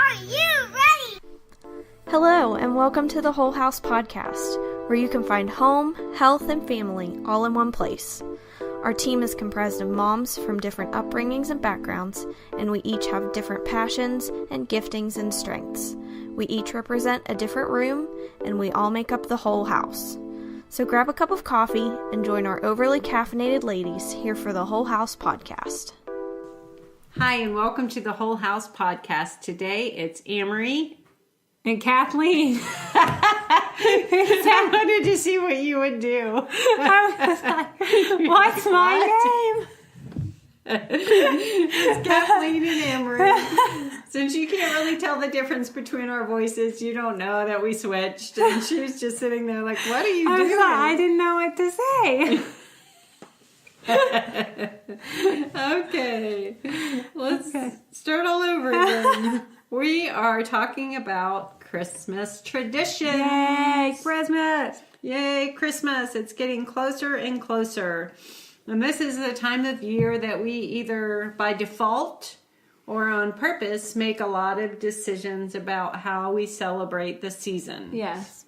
Are you ready? Hello, and welcome to the Whole House Podcast, where you can find home, health, and family all in one place. Our team is comprised of moms from different upbringings and backgrounds, and we each have different passions and giftings and strengths. We each represent a different room, and we all make up the whole house. So grab a cup of coffee and join our overly caffeinated ladies here for the Whole House Podcast. Hi, and welcome to the Whole House Podcast. Today, it's Amory and Kathleen. I wanted to see what you would do. What's my name? It's Kathleen and Amory. Since you can't really tell the difference between our voices, you don't know that we switched. And she was just sitting there like, what are you doing? I didn't know what to say. Okay. Let's start all over again. We are talking about Christmas traditions. Yay, Christmas! Yay, Christmas. It's getting closer and closer. And this is the time of year that we either by default or on purpose make a lot of decisions about how we celebrate the season. Yes.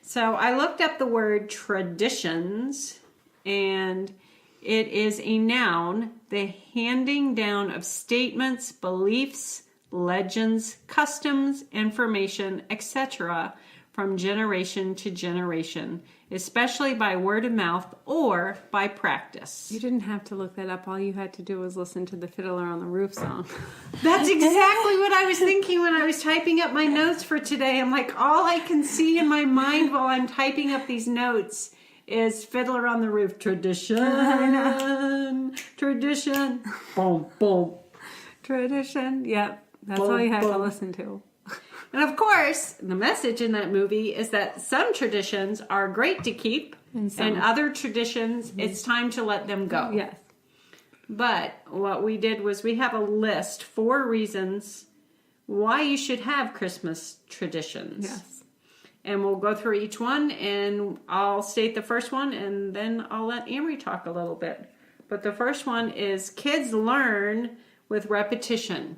So I looked up the word traditions, and it is a noun, the handing down of statements, beliefs, legends, customs, information, etc. from generation to generation, especially by word of mouth or by practice. You didn't have to look that up. All you had to do was listen to the Fiddler on the Roof song. That's exactly what I was thinking when I was typing up my notes for today. I'm like, all I can see in my mind while I'm typing up these notes is Fiddler on the Roof. Tradition. Tradition. Boom, boom. Tradition. Yep. That's all you have to listen to. And of course, the message in that movie is that some traditions are great to keep, and other traditions, it's time to let them go. Yes. But what we did was we have a list, 4 reasons why you should have Christmas traditions. Yes. And we'll go through each one, and I'll state the first one, and then I'll let Amory talk a little bit. But the first one is kids learn with repetition.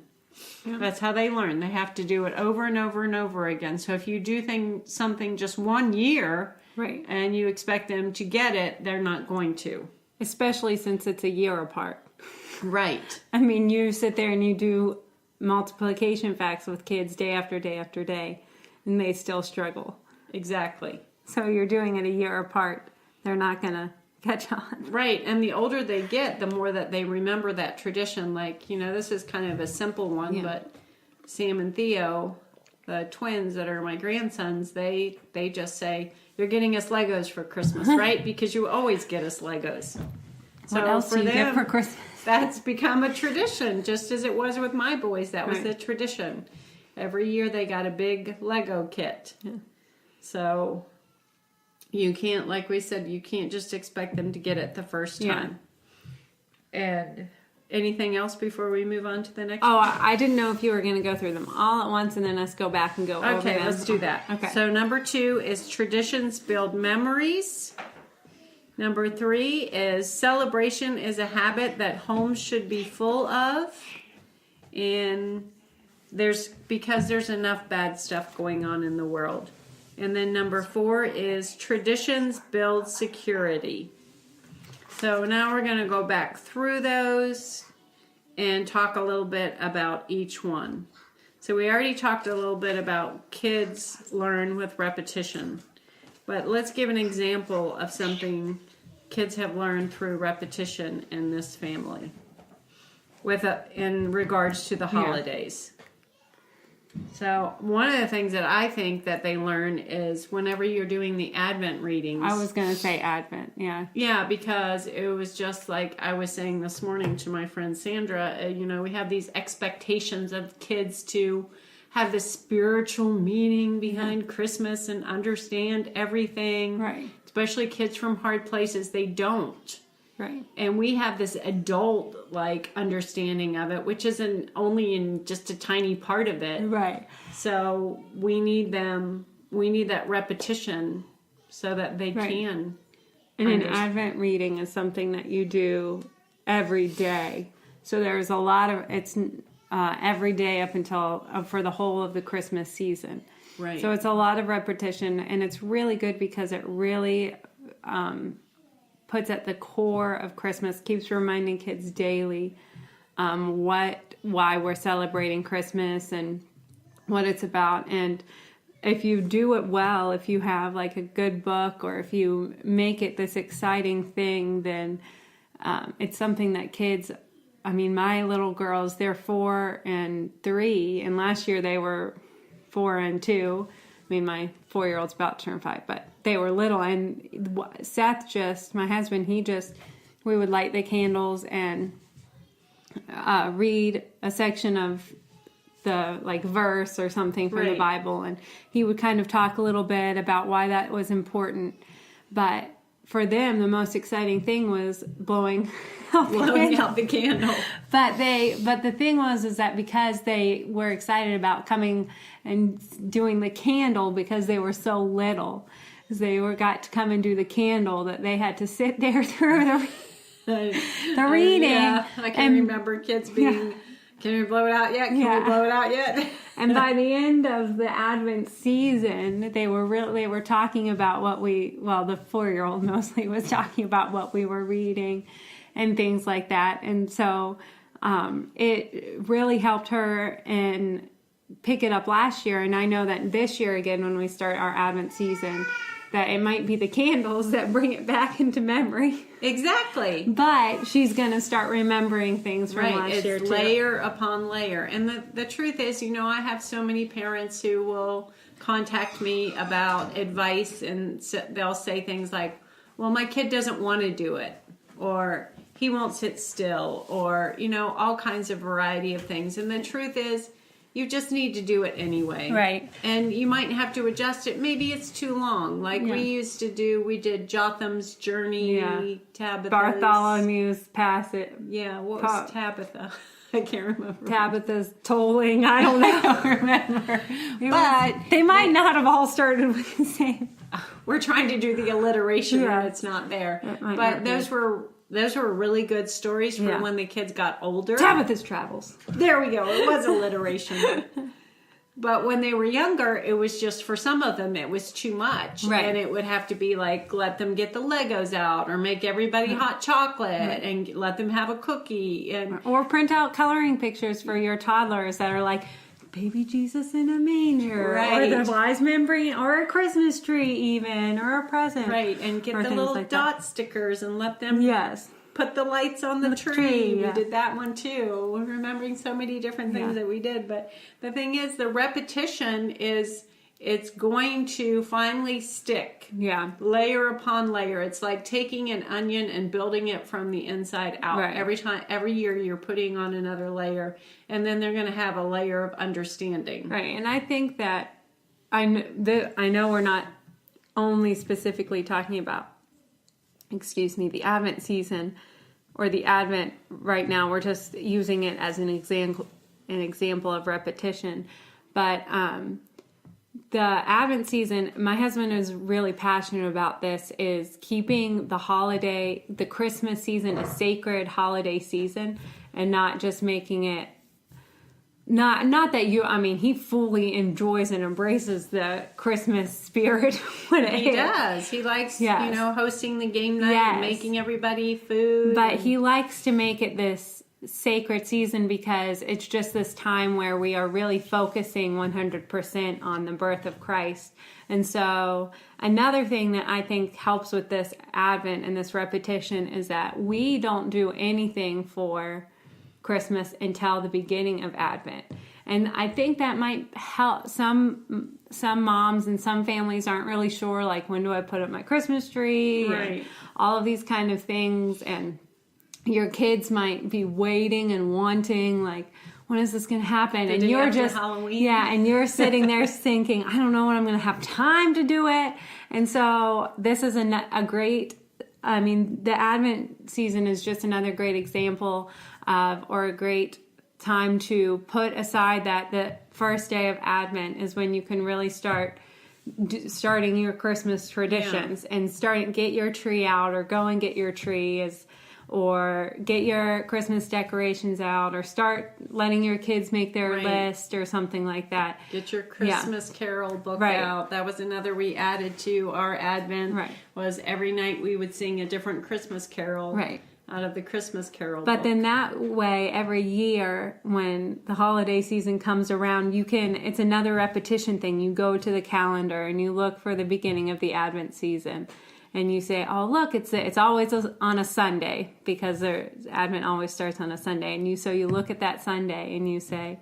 Yeah. That's how they learn. They have to do it over and over and over again. So if you do something just one year, right, and you expect them to get it, they're not going to. Especially since it's a year apart. Right. I mean, you sit there and you do multiplication facts with kids day after day after day, and they still struggle. Exactly. So you're doing it a year apart. They're not going to catch on. Right. And the older they get, the more that they remember that tradition. Like, this is kind of a simple one, but Sam and Theo, the twins that are my grandsons, they just say, you're getting us Legos for Christmas, right? Because you always get us Legos. So what else do you get for Christmas? That's become a tradition, just as it was with my boys. That was the tradition. Every year they got a big Lego kit. Yeah. So you can't, like we said, you can't just expect them to get it the first time. Yeah. And anything else before we move on to the next one? I didn't know if you were going to go through them all at once and then us go back and go over them. Okay, let's do that. Okay. So number 2 is traditions build memories. Number 3 is celebration is a habit that homes should be full of. And because there's enough bad stuff going on in the world. And then number 4 is traditions build security. So now we're going to go back through those and talk a little bit about each one. So we already talked a little bit about kids learn with repetition. But let's give an example of something kids have learned through repetition in this family in regards to the holidays. So one of the things that I think that they learn is whenever you're doing the Advent readings. I was going to say Advent, yeah. Yeah, because it was just like I was saying this morning to my friend Sandra, we have these expectations of kids to have the spiritual meaning behind Christmas and understand everything. Right. Especially kids from hard places, they don't. Right. And we have this adult understanding of it, which isn't only in just a tiny part of it. Right. So we need that repetition so that they can. And an Advent reading is something that you do every day. So there's a lot of every day up until for the whole of the Christmas season. Right. So it's a lot of repetition, and it's really good because it really puts at the core of Christmas, keeps reminding kids daily why we're celebrating Christmas and what it's about. And if you do it well, if you have like a good book, or if you make it this exciting thing, then it's something that kids, I mean, my little girls, they're 4 and 3, and last year they were 4 and 2. I mean, my 4-year-old's about to turn 5, but they were little. And Seth my husband, we would light the candles and read a section of the verse or something from the Bible, and he would kind of talk a little bit about why that was important. But for them, the most exciting thing was blowing out the candle. But the thing was that because they were excited about coming and doing the candle, because they were so little, got to come and do the candle, that they had to sit there through the reading. Yeah, I can remember kids being, can we blow it out yet? Can we blow it out yet? And by the end of the Advent season, they were talking about the 4-year-old mostly was talking about what we were reading and things like that. And so it really helped her and pick it up last year. And I know that this year again, when we start our Advent season, that it might be the candles that bring it back into memory. Exactly. But she's going to start remembering things from last year too. It's layer upon layer. And the truth is, I have so many parents who will contact me about advice, and they'll say things like, well, my kid doesn't want to do it, or he won't sit still, or, all kinds of variety of things. And the truth is, you just need to do it anyway. Right. And you might have to adjust it. Maybe it's too long. We did Jotham's Journey, Tabitha's. Bartholomew's Passage. Yeah, what was Tabitha? I can't remember. Tabitha's Tolling. I don't know. I don't remember. But they might not have all started with the same. We're trying to do the alliteration and it's not there. But those were really good stories for when the kids got older. Tabitha's Travels. There we go. It was alliteration. But when they were younger, it was just, for some of them, it was too much. Right. And it would have to be like, let them get the Legos out, or make everybody hot chocolate, and let them have a cookie. Or print out coloring pictures for your toddlers that are like, baby Jesus in a manger, or the wise men bring, or a Christmas tree even, or a present. Right, and get the little dot stickers and let them put the lights on the tree. We did that one too. We're remembering so many different things that we did. But the thing is, the repetition it's going to finally stick. Yeah. Layer upon layer. It's like taking an onion and building it from the inside out. Right. Every year you're putting on another layer, and then they're going to have a layer of understanding. Right. And I think that I know we're not only specifically talking about, the Advent season or the Advent right now. We're just using it as an example of repetition. But the Advent season, my husband is really passionate about this, is keeping the Christmas season a sacred holiday season, and not just making it, not that he fully enjoys and embraces the Christmas spirit when it hits. He does. He likes, hosting the game night and making everybody food. But he likes to make it this sacred season because it's just this time where we are really focusing 100% on the birth of Christ. And so another thing that I think helps with this Advent and this repetition is that we don't do anything for Christmas until the beginning of Advent. And I think that might help some moms, and some families aren't really sure, like, when do I put up my Christmas tree? Right. And all of these kind of things. And your kids might be waiting and wanting, like, when is this going to happen? The and day you're after just Halloween. and you're sitting there thinking, I don't know when I'm going to have time to do it. And so this is a great, the Advent season is just another great example of, or a great time to put aside that the first day of Advent is when you can really starting your Christmas traditions and get your tree out, or go and get your tree, or get your Christmas decorations out, or start letting your kids make their Right. list or something like that. Get your Christmas Carol book Right. out. That was another we added to our Advent. Right. Was every night we would sing a different Christmas Carol. Right. Out of the Christmas Carol But book. then that way, every year when the holiday season comes around, it's another repetition thing. You go to the calendar and you look for the beginning of the Advent season. And you say, oh, look, it's always on a Sunday, because Advent always starts on a Sunday. And so you look at that Sunday and you say,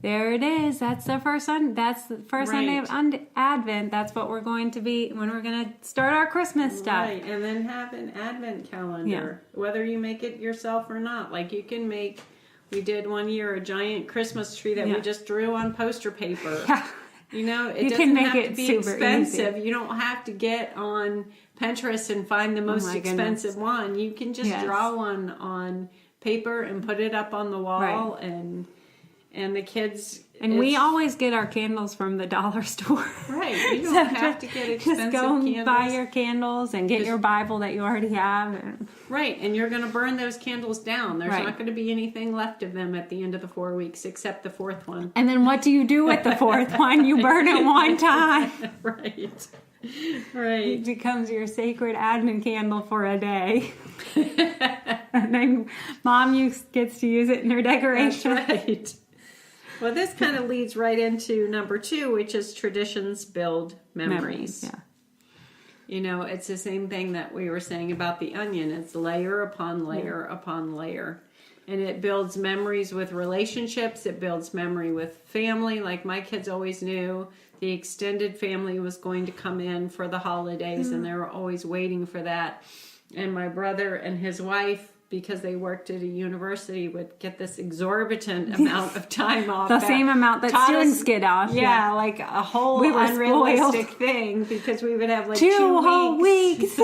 there it is. That's the first Sunday of Advent. That's what we're going to be when we're going to start our Christmas stuff. Right, and then have an Advent calendar, whether you make it yourself or not. Like you can make, we did one year a giant Christmas tree that we just drew on poster paper. Yeah. You know, it You doesn't can make have it to be super expensive. easy. You don't have to get on Pinterest and find the most my expensive one. You can just Yes. draw one on paper and put it up on the wall, and the kids. And we always get our candles from the dollar store. Right. You don't have to get expensive Just go and candles. buy your candles and get your Bible that you already have. Right, and you're going to burn those candles down. There's Right. not going to be anything left of them at the end of the 4 weeks, except the fourth one. And then what do you do with the fourth one? You burn it one time. Right. It Right. becomes your sacred Advent candle for a day. And then Mom gets to use it in her That's decoration. right. Well, this kind of leads right into number 2, which is traditions build memories. Yeah. You know, it's the same thing that we were saying about the onion. It's layer upon layer upon layer. And it builds memories with relationships. It builds memory with family. Like my kids always knew the extended family was going to come in for the holidays, and they were always waiting for that. And my brother and his wife, because they worked at a university, would get this exorbitant amount of time off. The same amount that taught students us- get off. Yeah, like a whole We were unrealistic thing, because we would have like Two whole weeks.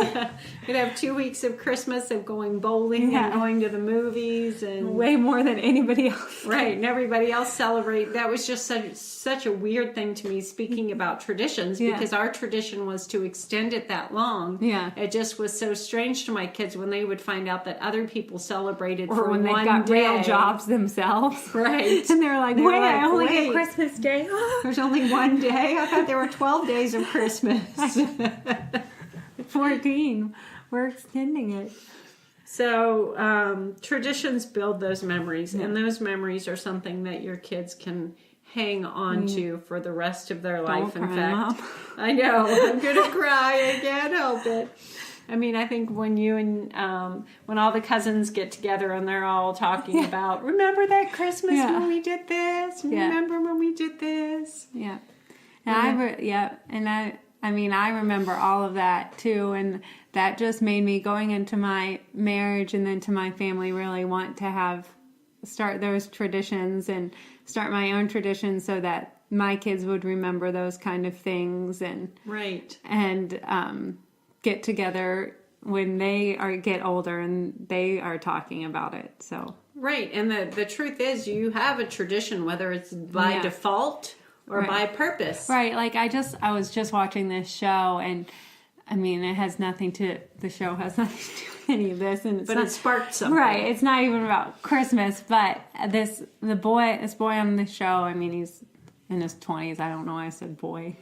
We'd have 2 weeks of Christmas of going bowling Yeah. and going to the movies, and Way more than anybody else. right, and everybody else celebrate. That was just such a weird thing to me, speaking about traditions, Yeah. because our tradition was to extend it that long. Yeah. It just was so strange to my kids when they would find out that other people celebrated Or for when they one got day. real jobs themselves. Right. And they're like, They were wait, like, I only wait. get Christmas Day. There's only one day? I thought there were 12 days of Christmas. 14. We're extending it. So traditions build those memories, and those memories are something that your kids can hang on to for the rest of their life. Don't In cry, fact, Mom. I know I'm gonna cry. I can't help it. I mean, I think when you and when all the cousins get together and they're all talking about, remember that Christmas Yeah. when we did this? Yeah. Remember when we did this? Yeah. And I mean, I remember all of that too. And that just made me, going into my marriage and then to my family, really want to start those traditions and start my own traditions so that my kids would remember those kind of things and Right. get together when they get older and they are talking about it. So Right, and the truth is, you have a tradition, whether it's by Yeah. default or Right. by purpose. right, like I was just watching this show, and I mean, the show has nothing to do with any of this, and it's But not, it sparked something. right. It's not even about Christmas, but this boy on the show. I mean, he's in his 20s. I don't know why I said boy.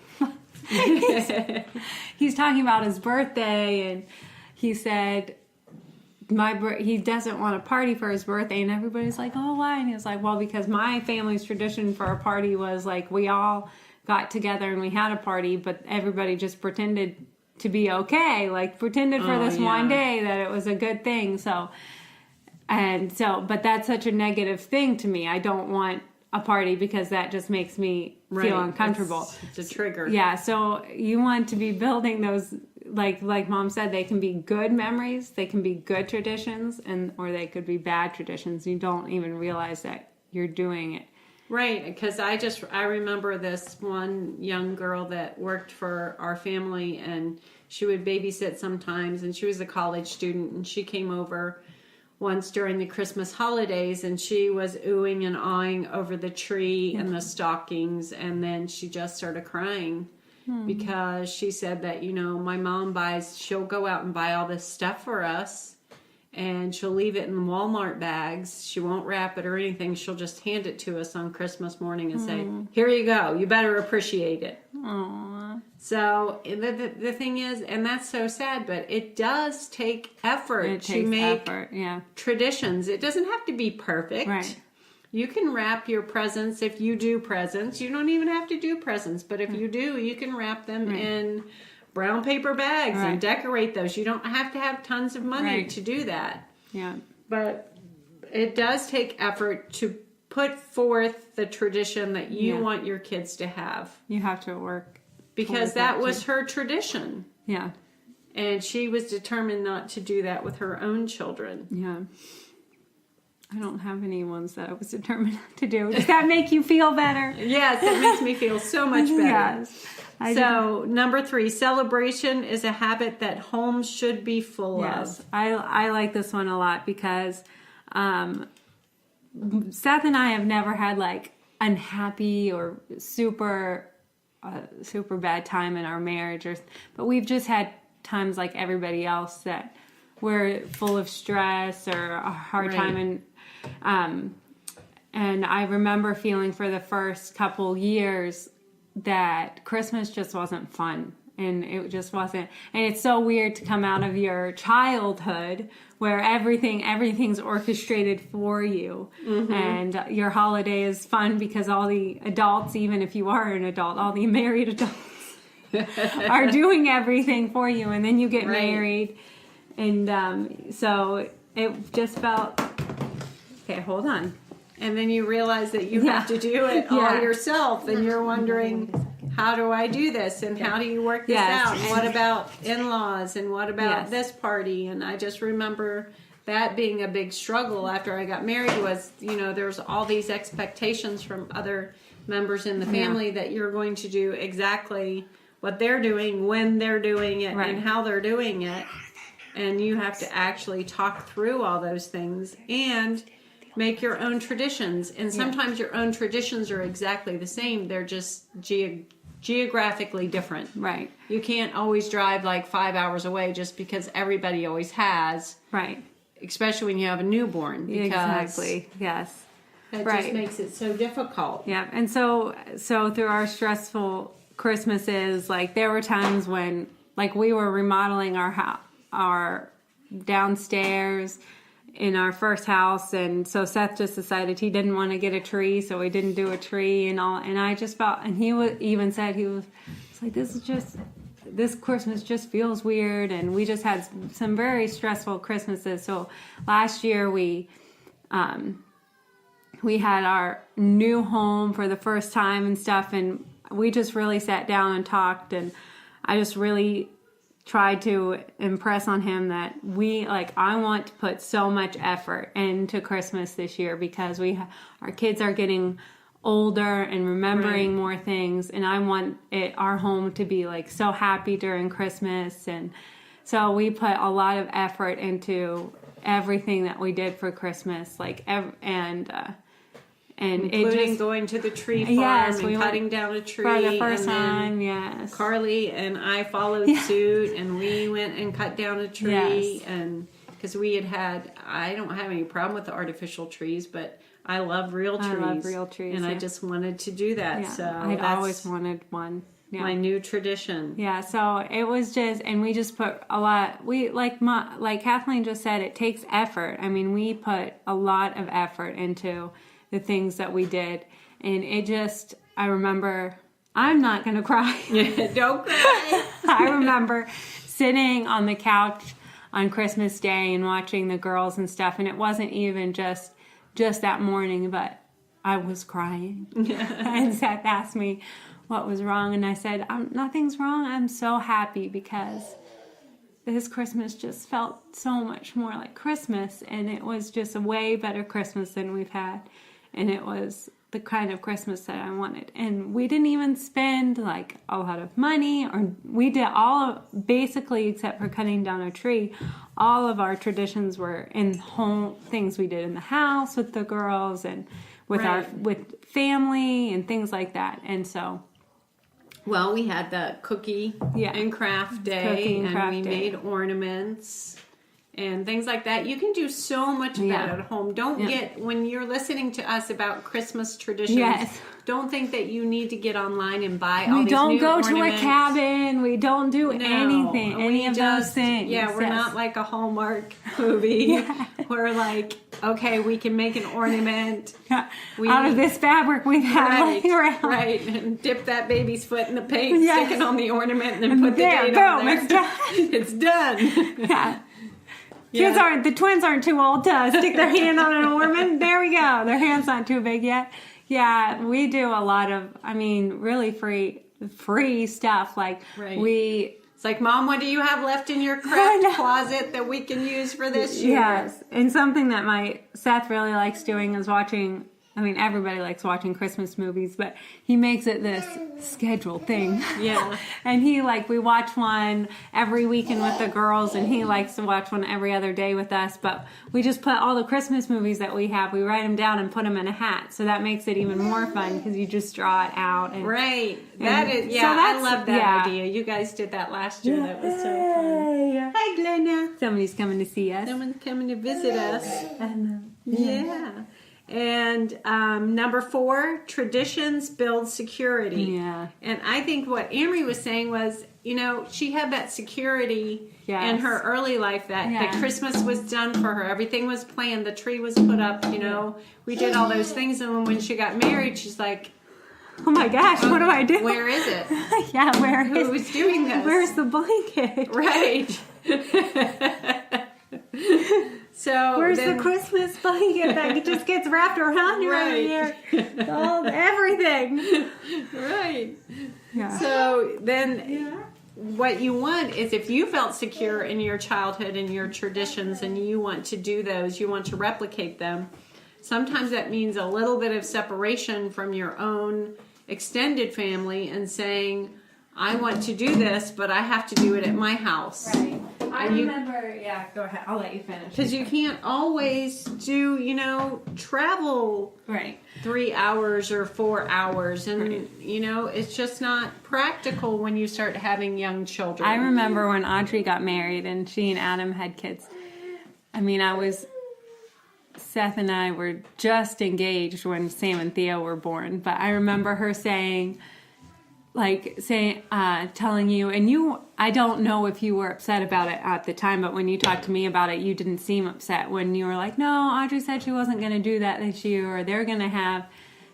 He's talking about his birthday, and he said he doesn't want a party for his birthday, and everybody's like, oh, why? And he was like, well, because my family's tradition for a party was like we all got together and we had a party, but everybody just pretended to be okay, like pretended for this one day that it was a good thing. But that's such a negative thing to me. I don't want a party because that just makes me feel uncomfortable. It's a trigger. Yeah, so you want to be building those, like Mom said, they can be good memories, they can be good traditions, or they could be bad traditions. You don't even realize that you're doing it. Right, because I remember this one young girl that worked for our family, and she would babysit sometimes, and she was a college student, and she came over once during the Christmas holidays, and she was oohing and awing over the tree and the stockings, and then she just started crying because she said that, my mom she'll go out and buy all this stuff for us, and she'll leave it in Walmart bags. She won't wrap it or anything. She'll just hand it to us on Christmas morning and say, "Here you go. You better appreciate it." Aww. So the thing is, and that's so sad, but it does take effort to make traditions. It doesn't have to be perfect. Right. You can wrap your presents if you do presents. You don't even have to do presents, but if you do, you can wrap them in brown paper bags and decorate those. You don't have to have tons of money to do that. Yeah. But it does take effort to put forth the tradition that you want your kids to have. You have to work. Because that was her tradition. Yeah. And she was determined not to do that with her own children. Yeah. I don't have any ones that I was determined not to do. Does that make you feel better? Yes, it makes me feel so much better. Yes. So, number 3, celebration is a habit that homes should be full of. I like this one a lot because Seth and I have never had like unhappy or super bad time in our marriage, but we've just had times like everybody else that we're full of stress or a hard time. And I remember feeling for the first couple years that Christmas just wasn't fun. And it just wasn't. And it's so weird to come out of your childhood where everything's orchestrated for you. Mm-hmm. And your holiday is fun because all the adults, even if you are an adult, all the married adults are doing everything for you. And then you get married. And so it just felt, okay, hold on. And then you realize that you have to do it all yourself. And you're wondering, how do I do this? And how do you work this out? And what about in-laws? And what about this party? And I just remember that being a big struggle after I got married was, there's all these expectations from other members in the family that you're going to do exactly what they're doing, when they're doing it, and how they're doing it. And you have to actually talk through all those things and make your own traditions. And sometimes your own traditions are exactly the same. They're just geographically different. Right. You can't always drive like 5 hours away just because everybody always has. Right. Especially when you have a newborn. Exactly. Yes. That just makes it so difficult. Yeah. And so through our stressful Christmases, like there were times when like we were remodeling our downstairs in our first house, and so Seth just decided he didn't want to get a tree, so we didn't do a tree and all. And I just felt, and he even said it's like this Christmas just feels weird, and we just had some very stressful Christmases. So last year we had our new home for the first time and stuff, and we just really sat down and talked, and I just really tried to impress on him that I want to put so much effort into Christmas this year because our kids are getting older and remembering more things, and I want our home to be like so happy during Christmas. And so we put a lot of effort into everything that we did for Christmas, and including going to the tree farm and cutting down a tree for the first time. Carly and I followed suit, and we went and cut down a tree. And because I don't have any problem with the artificial trees, but I love real trees. And I just wanted to do that. Yeah. So I'd always wanted one. Yeah. My new tradition. Yeah, so it was and we just put a lot. Like Kathleen just said, it takes effort. I mean, we put a lot of effort into the things that we did, and I remember, I'm not going to cry. Don't cry. I remember sitting on the couch on Christmas Day and watching the girls and stuff, and it wasn't even just that morning, but I was crying. And Seth asked me what was wrong, and I said, nothing's wrong. I'm so happy because this Christmas just felt so much more like Christmas, and it was just a way better Christmas than we've had. And it was the kind of Christmas that I wanted. And we didn't even spend like a lot of money, or we did basically, except for cutting down a tree, all of our traditions were in home, things we did in the house with the girls and with family and things like that. And so, well, we had the cookie and craft day, we made ornaments. and things like that. You can do so much of that at home. Don't get, when you're listening to us about Christmas traditions, don't think that you need to get online and buy all these new ornaments. We don't go to a cabin. We don't do anything, any of those things. Yeah, we're not like a Hallmark movie. We're like, okay, we can make an ornament. Out of this fabric we've had laying around. Right, and dip that baby's foot in the paint, stick it on the ornament, and then put the date on there. Boom, it's done. It's done. The twins aren't too old to stick their hand on an ornament. There we go. Their hand's not too big yet. Yeah, we do a lot of, really free stuff. Like it's like, Mom, what do you have left in your craft closet that we can use for this year? Yes, and something that Seth really likes doing is watching. Everybody likes watching Christmas movies, but he makes it this scheduled thing. Yeah. And we watch one every weekend with the girls, and he likes to watch one every other day with us. But we just put all the Christmas movies that we have, we write them down and put them in a hat. So that makes it even more fun because you just draw it out. And, That is, I love that idea. You guys did that last year. That was so fun. Hi, Glenna. Somebody's coming to see us. Someone's coming to visit us. Yeah. And number 4, traditions build security. Yeah. And I think what Amory was saying was, she had that security in her early life that Christmas was done for her. Everything was planned. The tree was put up, We did all those things. And when she got married, she's like, oh my gosh, what do I do? Where is it? Who's doing this? Where's the blanket? Right. So where's the Christmas blanket that just gets wrapped around you every year? Everything. Right. Yeah. So then what you want is, if you felt secure in your childhood and your traditions and you want to do those, you want to replicate them, sometimes that means a little bit of separation from your own extended family and saying, I want to do this, but I have to do it at my house. Right. I remember, go ahead. I'll let you finish. Because you can't always do, travel 3 hours or 4 hours. And, it's just not practical when you start having young children. I remember when Audrey got married and she and Adam had kids. Seth and I were just engaged when Sam and Theo were born. But I remember her telling you, and I don't know if you were upset about it at the time, but when you talked to me about it, you didn't seem upset when you were like, no, Audrey said she wasn't going to do that this year, or they're going to have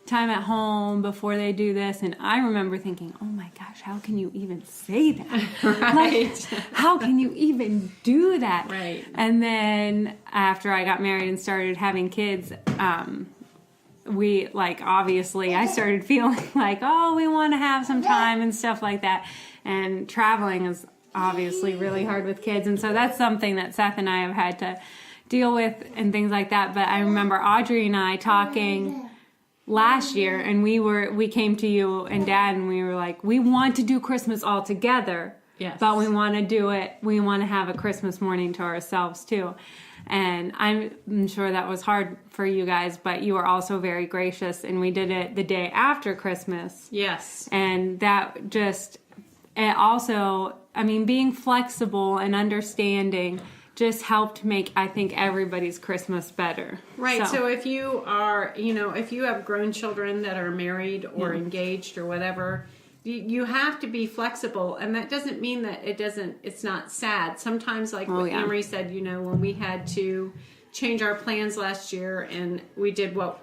time at home before they do this. And I remember thinking, oh my gosh, how can you even say that? Right. How can you even do that? Right. And then after I got married and started having kids, obviously I started feeling like, we want to have some time and stuff like that. And traveling is obviously really hard with kids. And so that's something that Seth and I have had to deal with and things like that. But I remember Audrey and I talking last year, and we came to you and Dad, and we were like, we want to do Christmas all together. Yes. But we want to have a Christmas morning to ourselves too. And I'm sure that was hard for you guys, but you were also very gracious, and we did it the day after Christmas. Yes. And that it also, being flexible and understanding just helped make, I think, everybody's Christmas better. Right. So if you are, if you have grown children that are married or engaged or whatever, you have to be flexible, and that doesn't mean that it's not sad. Sometimes, like what Amory said, when we had to change our plans last year, and we did what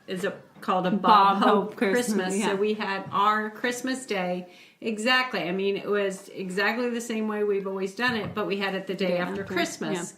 is called a Bob Hope Christmas. Yeah. So we had our Christmas day exactly. It was exactly the same way we've always done it, but we had it the day after Christmas.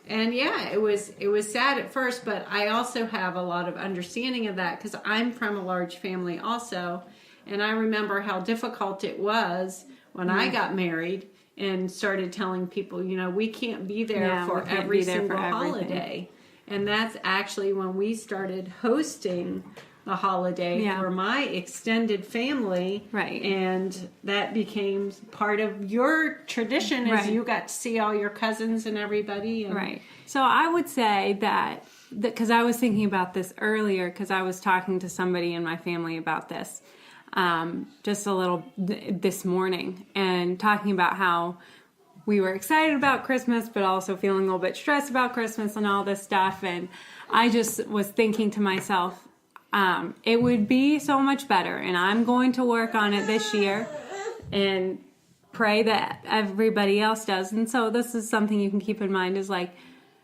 Yeah. And it was sad at first, but I also have a lot of understanding of that because I'm from a large family also. And I remember how difficult it was when I got married and started telling people, we can't be there for every single holiday. And that's actually when we started hosting the holiday for my extended family. Right. And that became part of your tradition as you got to see all your cousins and everybody. And right. So I would say that because I was thinking about this earlier, because I was talking to somebody in my family about this. Just a little this morning, and talking about how we were excited about Christmas, but also feeling a little bit stressed about Christmas and all this stuff. And I just was thinking to myself, it would be so much better, and I'm going to work on it this year and pray that everybody else does. And so this is something you can keep in mind, is like,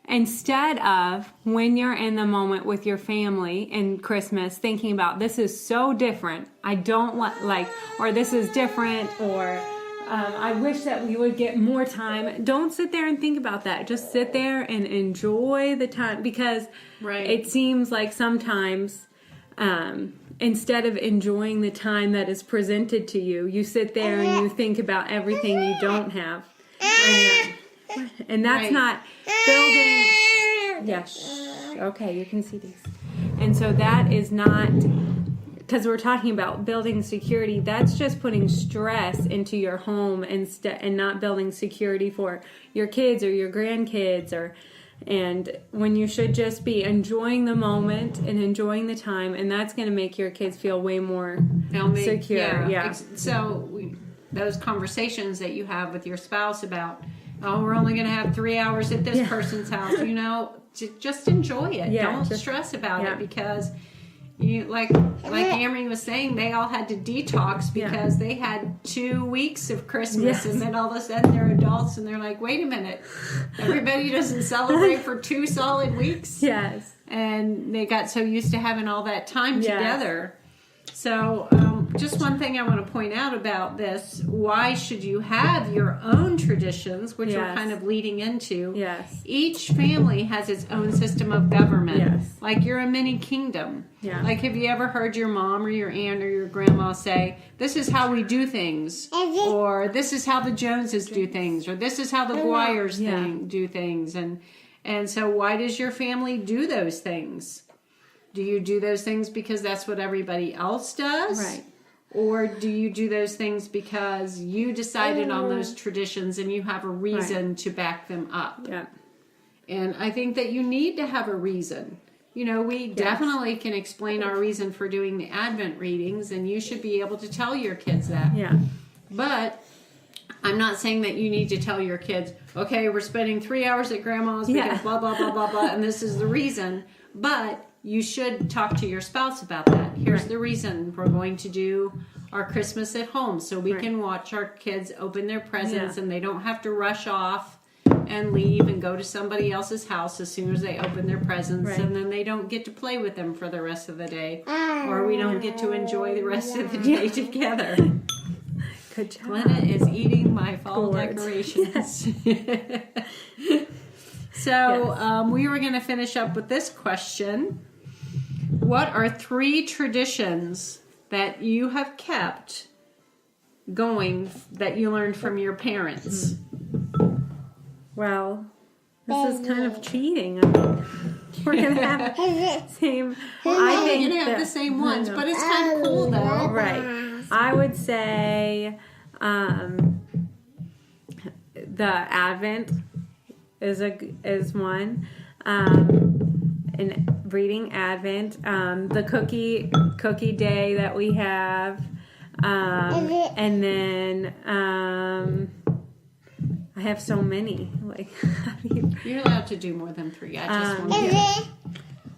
instead of when you're in the moment with your family in Christmas thinking about, this is so different, I don't like, or this is different, or I wish that we would get more time. Don't sit there and think about that. Just sit there and enjoy the time, because it seems like sometimes instead of enjoying the time that is presented to you, you sit there and you think about everything you don't have. And that's not building. Yes. Okay, you can see these. And so that is not, because we're talking about building security, that's just putting stress into your home and not building security for your kids or your grandkids, and when you should just be enjoying the moment and enjoying the time, and that's going to make your kids feel way more secure. Yeah. So those conversations that you have with your spouse about, oh, we're only going to have 3 hours at this person's house, just enjoy it. Don't stress about it, because you like Amory was saying, they all had to detox because they had 2 weeks of Christmas, and then all of a sudden they're adults and they're like, wait a minute, everybody doesn't celebrate for 2 solid weeks. Yes. And they got so used to having all that time together. So just one thing I want to point out about this, why should you have your own traditions, which we're kind of leading into? Yes. Each family has its own system of government. Yes. Like you're a mini kingdom. Yeah. Like, have you ever heard your mom or your aunt or your grandma say, this is how we do things, or this is how the Joneses do things, or this is how the Guires do things. And so why does your family do those things? Do you do those things because that's what everybody else does? Right. Or do you do those things because you decided on those traditions and you have a reason to back them up? Yeah. And I think that you need to have a reason. We definitely can explain our reason for doing the Advent readings, and you should be able to tell your kids that. Yeah. But I'm not saying that you need to tell your kids, okay, we're spending 3 hours at grandma's because blah, blah, blah, blah, blah, and this is the reason. But you should talk to your spouse about that. Here's the reason we're going to do our Christmas at home, so we can watch our kids open their presents and they don't have to rush off and leave and go to somebody else's house as soon as they open their presents, and then they don't get to play with them for the rest of the day, or we don't get to enjoy the rest of the day together. Good job. Glenna is eating my fall decorations. So we were going to finish up with this question. What are 3 traditions that you have kept going that you learned from your parents? Well, this is kind of cheating. We're going to have the same. I think you're going to have the same ones, but it's kind of cool though. Right. I would say the Advent is one. And reading Advent, the cookie day that we have, and then I have so many. Like, you're allowed to do more than 3. I just want to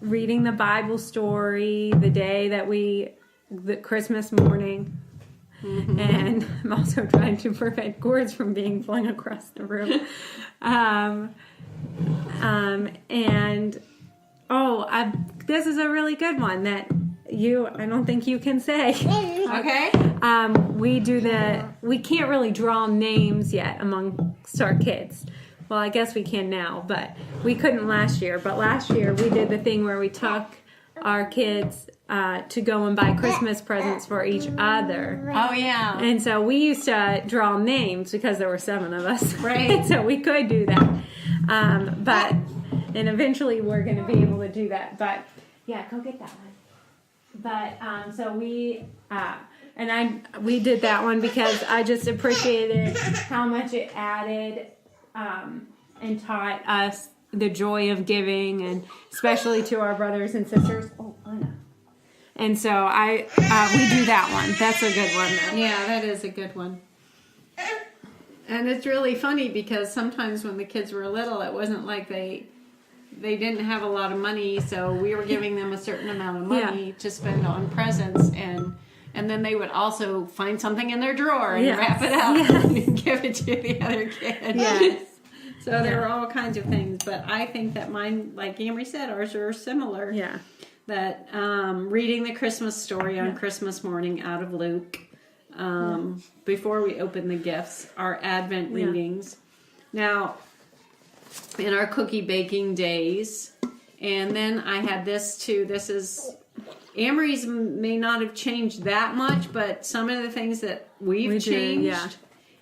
reading the Bible story the day that the Christmas morning. Mm-hmm. And I'm also trying to prevent gourds from being flung across the room. This is a really good one that I don't think you can say. Okay. We can't really draw names yet amongst our kids. Well, I guess we can now, but we couldn't last year. But last year we did the thing where we took our kids to go and buy Christmas presents for each other. Oh, yeah. And so we used to draw names because there were 7 of us. Right. So we could do that. And eventually we're going to be able to do that. But, yeah, go get that one. But, so we did that one because I just appreciated how much it added and taught us the joy of giving, and especially to our brothers and sisters. Oh, Anna. And so we do that one. That's a good one. Yeah, that is a good one. And it's really funny because sometimes when the kids were little, it wasn't like they didn't have a lot of money, so we were giving them a certain amount of money to spend on presents, and then they would also find something in their drawer and wrap it up and give it to the other kid. Yes. So there were all kinds of things, but I think that mine, like Amory said, ours are similar. Yeah. That reading the Christmas story on Christmas morning out of Luke, before we open the gifts, our Advent readings. Now, in our cookie baking days, and then I had this too. This is, Amory's may not have changed that much, but some of the things that we've changed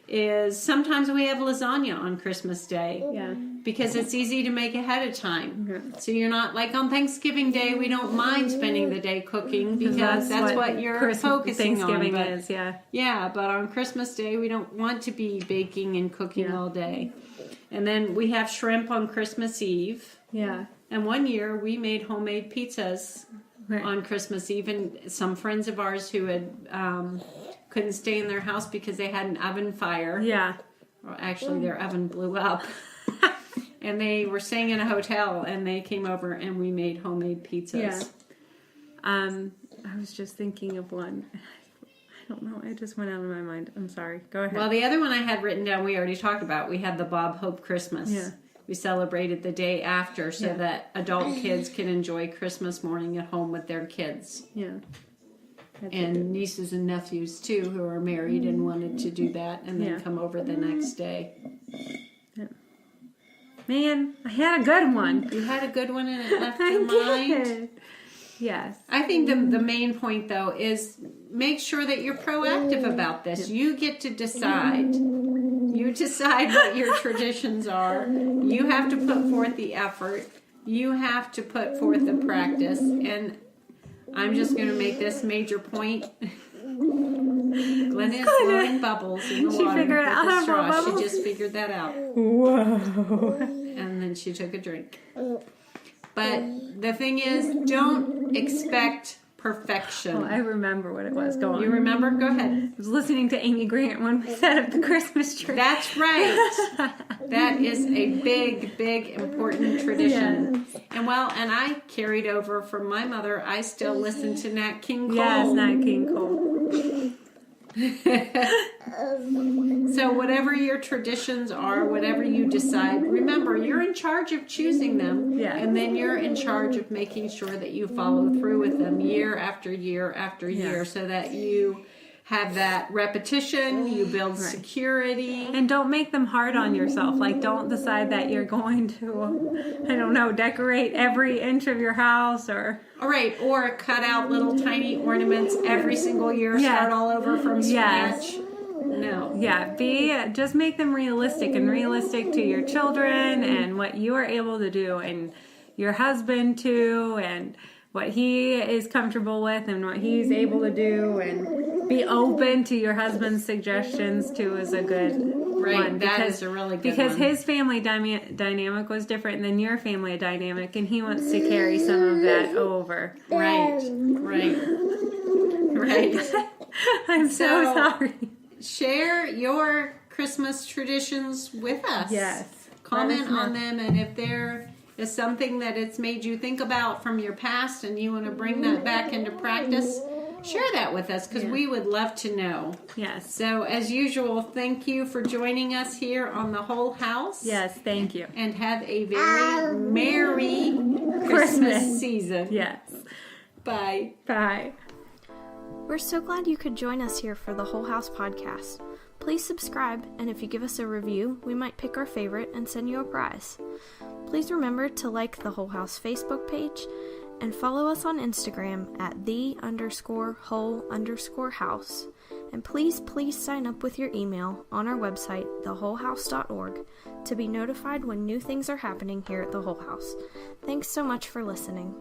is sometimes we have lasagna on Christmas Day. Yeah. Because it's easy to make ahead of time. So you're not like on Thanksgiving Day, we don't mind spending the day cooking because that's what you're focusing Thanksgiving on. is, Yeah, but on Christmas Day, we don't want to be baking and cooking all day. And then we have shrimp on Christmas Eve. Yeah. And one year we made homemade pizzas on Christmas Eve. And some friends of ours who had couldn't stay in their house because they had an oven fire. Yeah. Well, actually, their oven blew up. And they were staying in a hotel, and they came over, and we made homemade pizzas. Yeah. I was just thinking of one. I don't know. It just went out of my mind. I'm sorry. Go ahead. Well, the other one I had written down, we already talked about. We had the Bob Hope Christmas. Yeah. We celebrated the day after so that adult kids can enjoy Christmas morning at home with their kids. Yeah. And nieces and nephews, too, who are married and wanted to do that and then come over the next day. Yeah. Man, I had a good one. You had a good one and it left your mind. Yes. I think the main point, though, is make sure that you're proactive about this. You get to decide. You decide what your traditions are. You have to put forth the effort. You have to put forth the practice. And I'm just going to make this major point. Glenna is blowing bubbles in the water. She figured out how to blow straw. bubbles? She just figured that out. Whoa. And then she took a drink. But the thing is, don't expect perfection. Oh, I remember what it was. Go on. You remember? Go ahead. I was listening to Amy Grant when we set up the Christmas tree. That's right. That is a big, big, important tradition. Yes. And I carried over from my mother. I still listen to Nat King Cole. Yes, Nat King Cole. So whatever your traditions are, whatever you decide, remember, you're in charge of choosing them. Yeah. And then you're in charge of making sure that you follow through with them year after year after year so that you have that repetition, you build security. And don't make them hard on yourself. Like, don't decide that you're going to, I don't know, decorate every inch of your house or... All right, or cut out little tiny ornaments every single year, start all over from scratch. No. Yeah, just make them realistic and realistic to your children and what you are able to do and your husband too and what he is comfortable with and what he's able to do and be open to your husband's suggestions too is a good one. That is a really good because one. his family dynamic was different than your family dynamic and he wants to carry some of that over. Right. I'm so sorry. Share your Christmas traditions with us. Yes. Comment on them, and if there is something that it's made you think about from your past and you want to bring that back into practice, share that with us because we would love to know. Yes. So, as usual, thank you for joining us here on The Whole House. Yes, thank you. And have a very Merry Christmas season. Yes. Bye. Bye. We're so glad you could join us here for the Whole House podcast. Please subscribe, and if you give us a review, we might pick our favorite and send you a prize. Please remember to like the Whole House Facebook page and follow us on Instagram at _whole_house. And please sign up with your email on our website, thewholehouse.org, to be notified when new things are happening here at the Whole House. Thanks so much for listening.